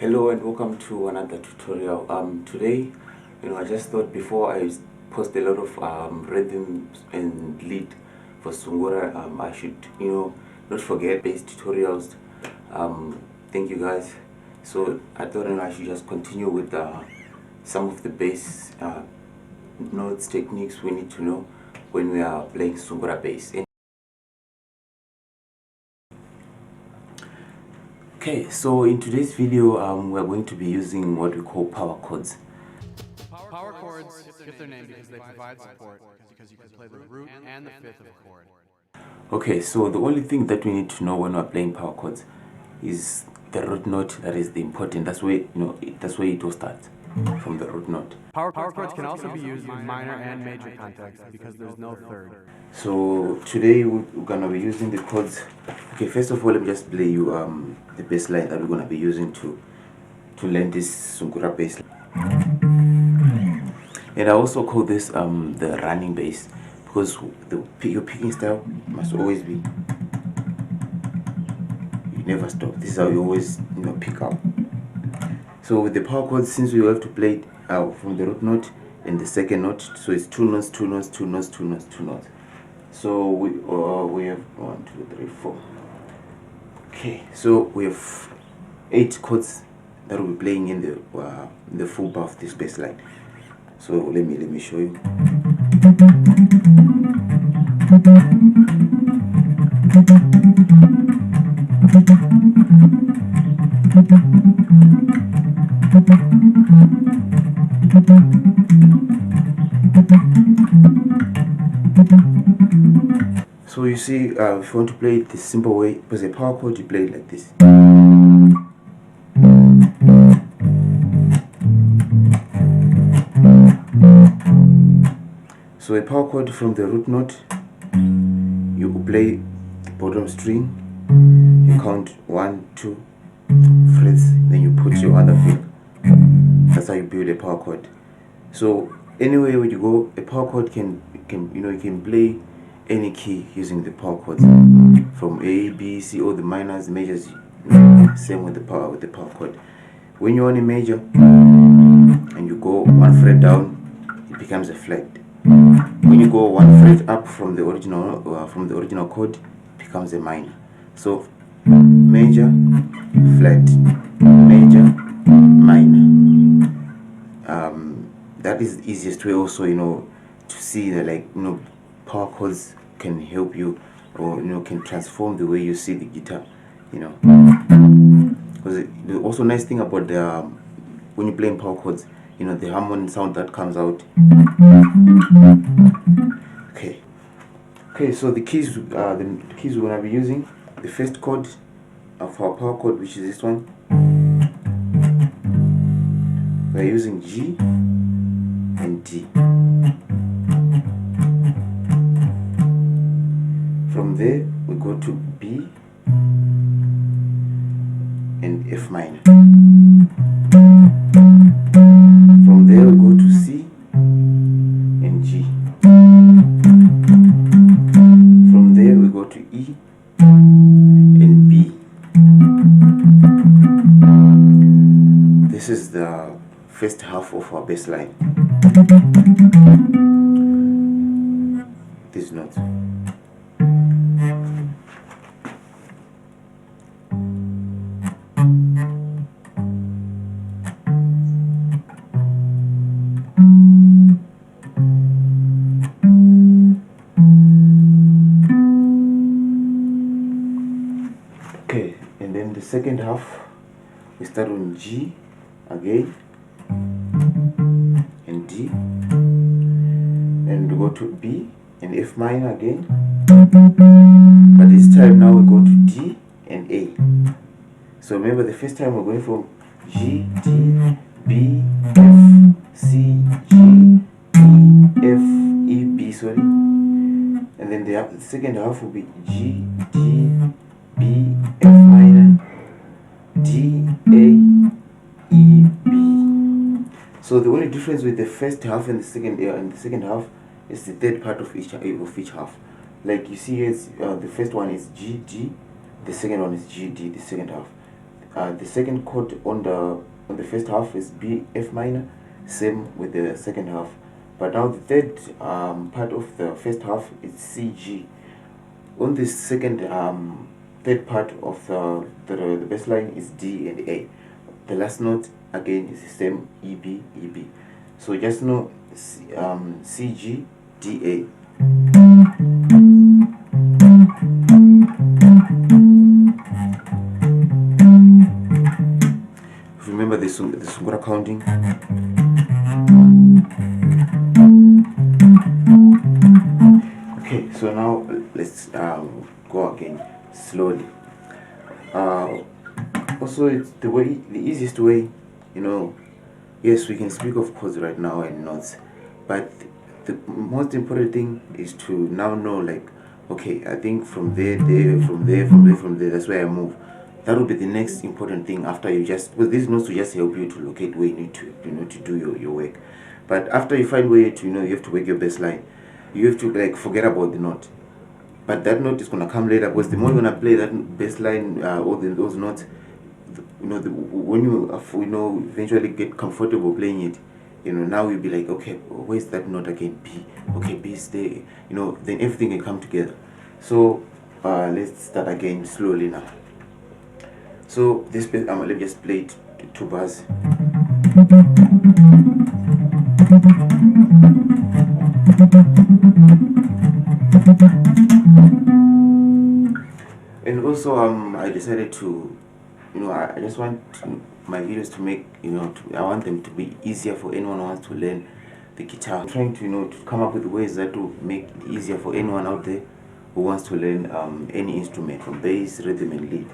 Hello and welcome to another tutorial. Today, I just thought before I post a lot of rhythm and lead for Sungura, I should not forget bass tutorials. Thank you guys. So I thought I should just continue with some of the bass notes techniques we need to know when we are playing Sungura bass. Okay, so in today's video, we're going to be using what we call power chords. Power chords get their name because they provide support, because you can play the root and the fifth of a chord. Okay, so the only thing that we need to know when we're playing power chords is the root note. That is the important. That's where that's where it all starts, from the root note. Power chords can also be used in minor and major context because there's no third. So today we're gonna be using the chords. Okay, first of all, let me just play you the bass line that we're gonna be using to learn this Sungura bass. And I also call this the running bass, because your picking style must always be, you never stop. This is how you always pick up. So with the power chords, since we have to play it from the root note and the second note, so it's two notes, two notes, two notes, two notes, two notes. So we have 1, 2, 3, 4. Okay, so we have 8 chords that will be playing in the full bar of this bass line. So let me show you. So you see, if you want to play it the simple way, because a power chord, you play it like this. So a power chord from the root note, you play the bottom string, you count 1, 2 frets, then you put your other finger. That's how you build a power chord. So anywhere where you go, a power chord you can play any key using the power chords, from A, B, C, all the minors, the majors. Same with the power chord. When you're on a major and you go 1 fret down, it becomes a flat. When you go 1 fret up from the original chord, it becomes a minor. So major, flat, major, minor. That is the easiest way also, to see that power chords can help you, or can transform the way you see the guitar, because the also nice thing about when you're playing power chords, the harmonic sound that comes out. Okay, so the keys we're gonna be using, the first chord of our power chord, which is this one, we're using G and D. From there we go to B and F minor. From there we go to C and G. From there we go to E and B. This is the first half of our bass line. These notes. Okay, and then the second half, we start on G again and D, and we go to B and F minor again, but this time now we go to D and A. So remember, the first time we're going from G, D, B, F, C, G, E, F, E, B, sorry, and then the second half will be G, D, B, F minor, D, A, E, B. So the only difference with the first half and the second half is the third part of each half. Like you see here, the first one is G, D, the second one is G, D, the second half. the second chord on the first half is B F minor, same with the second half. But now the third part of the first half is C G. On the second third part of the bass line is D and A. The last note again is the same, E B E B. So just know C G D A. Remember the Sungura counting. Okay, so now let's go again slowly. Also, it's the easiest way, you know. Yes, we can speak of chords right now and notes, but the most important thing is to now know, like, okay, I think from there, from there, that's where I move. That will be the next important thing after you just, well, these notes will just help you to locate where you need to, to do your work. But after you find where to, you have to work your bass line, you have to, like, forget about the note. But that note is gonna come later, because the more you're gonna play that bass line, all those notes, when you eventually get comfortable playing it, now you'll be like, okay, where's that note again? B. Okay, B is there. Then everything can come together. So let's start again slowly now. So this bass, let me just play it 2 bars. And also I decided to, I just want my videos to make, I want them to be easier for anyone who wants to learn the guitar. I'm trying to, to come up with ways that will make it easier for anyone out there who wants to learn any instrument, from bass, rhythm, and lead.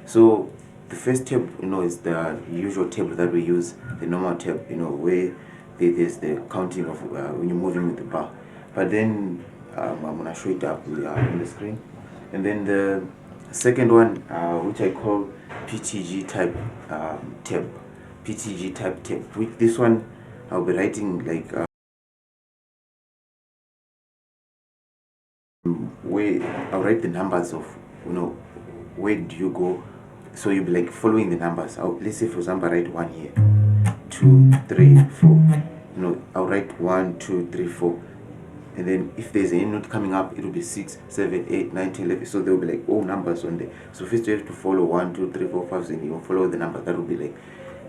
So the first tab, is the usual table that we use, the normal tab, where there's the counting of when you're moving with the bar. But then I'm gonna show it up on the screen. And then the second one, which I call PTG type tab, PTG type tab. With this one, I'll be writing like where I'll write the numbers of, where do you go. So you'll be like following the numbers. Let's say, for example, I write 1 here, 2, 3, 4. I'll write 1, 2, 3, 4. And then if there's any note coming up, it will be 6, 7, 8, 9, 10, 11. So there will be like all numbers on there. So first you have to follow 1, 2, 3, 4, 5, and you follow the number. That will be like,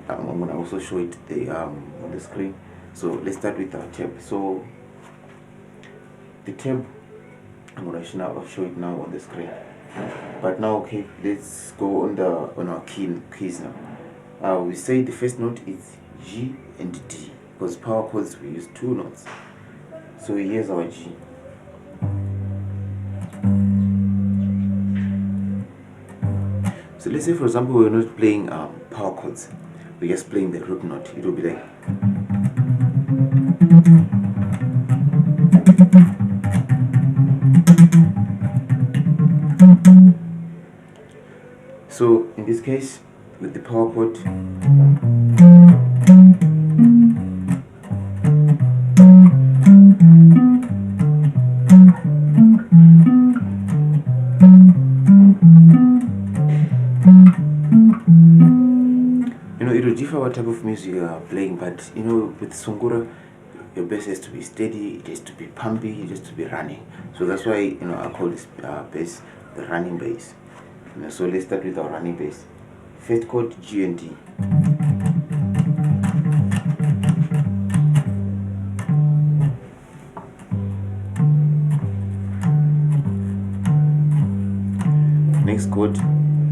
I'm gonna also show it on the screen. So let's start with our tab. So the tab, I'm gonna show it now on the screen. But now, okay, let's go on our keys now. We say the first note is G and D, because power chords we use 2 notes. So here's our G. So let's say, for example, we're not playing power chords, we're just playing the root note. It will be like, so in this case, with the power chord, it will differ what type of music you are playing, but with Sungura, your bass has to be steady, it has to be pumpy, it has to be running. So that's why I call this bass the running bass. So let's start with our running bass. First chord, G and D. Next chord,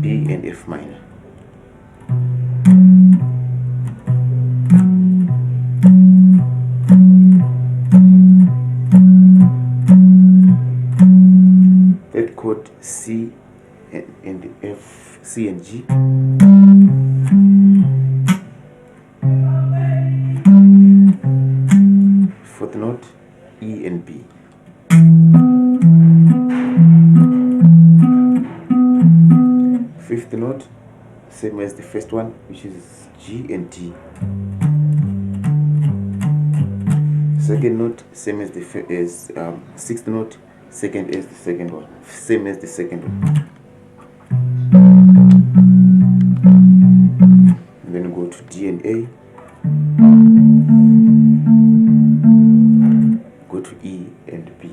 B and F minor. Third chord, C and F, C and G. Fourth note, E and B. Fifth note, same as the first one, which is G and D. Second note, same as the sixth note, second as the second one, same as the second one. G and A, go to E and B.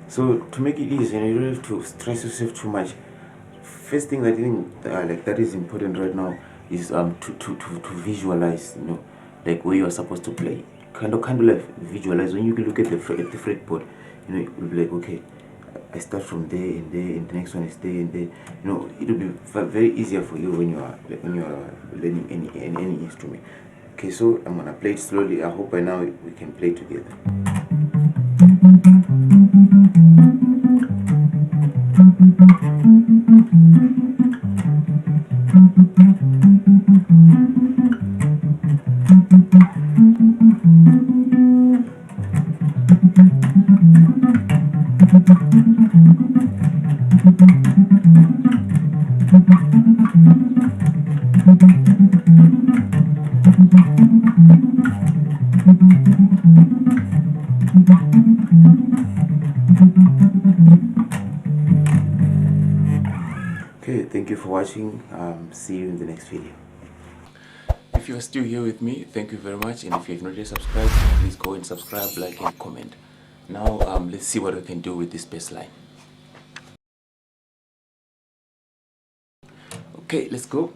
So to make it easy, and you don't have to stress yourself too much. First thing that I think that is important right now is to visualize, like where you are supposed to play. Kind of like visualize. When you look at the fretboard, you'll be like, okay, I start from there and there, and the next one is there and there. It'll be very easier for you when you are learning any instrument. Okay, so I'm gonna play it slowly. I hope by now we can play together. Okay, thank you for watching. See you in the next video. If you are still here with me, thank you very much. And if you have not yet subscribed, please go and subscribe, like, and comment. Now, let's see what we can do with this bass line. Okay, let's go.